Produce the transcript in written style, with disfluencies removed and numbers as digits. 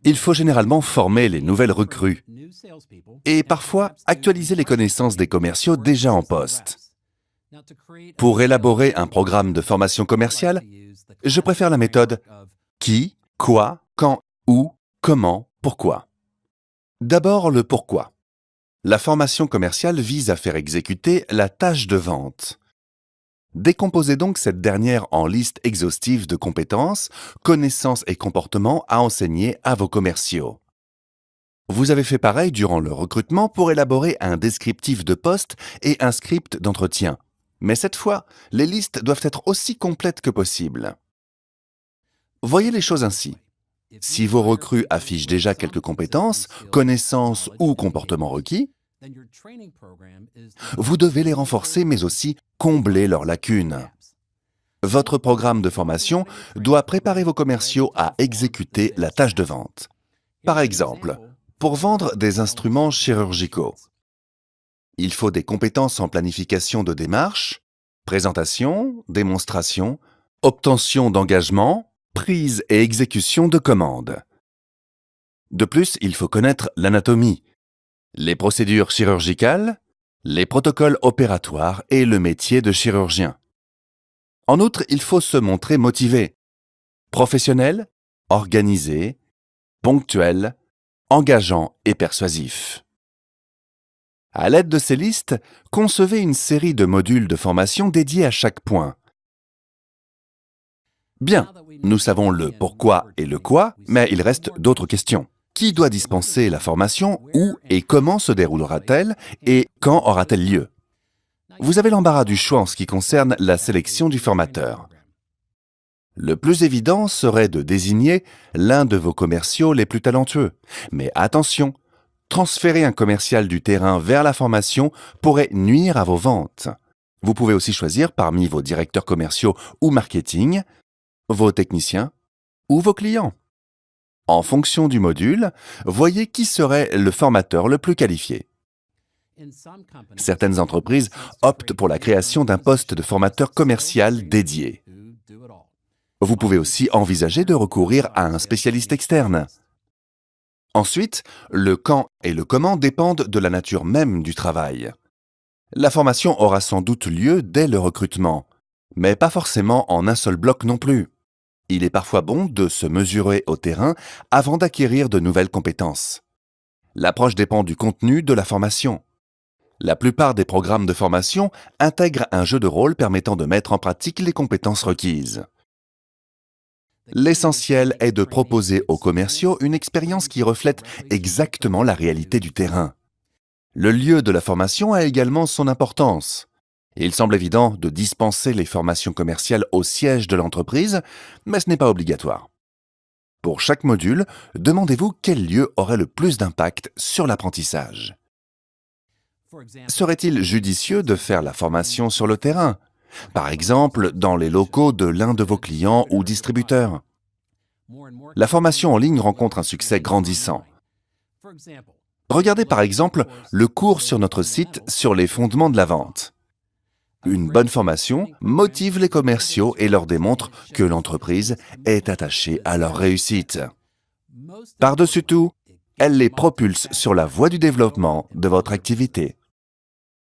Il faut généralement former les nouvelles recrues et parfois actualiser les connaissances des commerciaux déjà en poste. Pour élaborer un programme de formation commerciale, je préfère la méthode qui, quoi, quand, où, comment, pourquoi. D'abord le pourquoi. La formation commerciale vise à faire exécuter la tâche de vente. Décomposez donc cette dernière en liste exhaustive de compétences, connaissances et comportements à enseigner à vos commerciaux. Vous avez fait pareil durant le recrutement pour élaborer un descriptif de poste et un script d'entretien. Mais cette fois, les listes doivent être aussi complètes que possible. Voyez les choses ainsi. Si vos recrues affichent déjà quelques compétences, connaissances ou comportements requis, vous devez les renforcer mais aussi combler leurs lacunes. Votre programme de formation doit préparer vos commerciaux à exécuter la tâche de vente. Par exemple, pour vendre des instruments chirurgicaux, il faut des compétences en planification de démarche, présentation, démonstration, obtention d'engagement, prise et exécution de commandes. De plus, il faut connaître l'anatomie, les procédures chirurgicales, les protocoles opératoires et le métier de chirurgien. En outre, il faut se montrer motivé, professionnel, organisé, ponctuel, engageant et persuasif. À l'aide de ces listes, concevez une série de modules de formation dédiés à chaque point. Bien, nous savons le pourquoi et le quoi, mais il reste d'autres questions. Qui doit dispenser la formation, où et comment se déroulera-t-elle et quand aura-t-elle lieu? Vous avez l'embarras du choix en ce qui concerne la sélection du formateur. Le plus évident serait de désigner l'un de vos commerciaux les plus talentueux. Mais attention, transférer un commercial du terrain vers la formation pourrait nuire à vos ventes. Vous pouvez aussi choisir parmi vos directeurs commerciaux ou marketing, vos techniciens ou vos clients. En fonction du module, voyez qui serait le formateur le plus qualifié. Certaines entreprises optent pour la création d'un poste de formateur commercial dédié. Vous pouvez aussi envisager de recourir à un spécialiste externe. Ensuite, le quand et le comment dépendent de la nature même du travail. La formation aura sans doute lieu dès le recrutement, mais pas forcément en un seul bloc non plus. Il est parfois bon de se mesurer au terrain avant d'acquérir de nouvelles compétences. L'approche dépend du contenu de la formation. La plupart des programmes de formation intègrent un jeu de rôle permettant de mettre en pratique les compétences requises. L'essentiel est de proposer aux commerciaux une expérience qui reflète exactement la réalité du terrain. Le lieu de la formation a également son importance. Il semble évident de dispenser les formations commerciales au siège de l'entreprise, mais ce n'est pas obligatoire. Pour chaque module, demandez-vous quel lieu aurait le plus d'impact sur l'apprentissage. Serait-il judicieux de faire la formation sur le terrain, par exemple dans les locaux de l'un de vos clients ou distributeurs? La formation en ligne rencontre un succès grandissant. Regardez par exemple le cours sur notre site sur les fondements de la vente. Une bonne formation motive les commerciaux et leur démontre que l'entreprise est attachée à leur réussite. Par-dessus tout, elle les propulse sur la voie du développement de votre activité.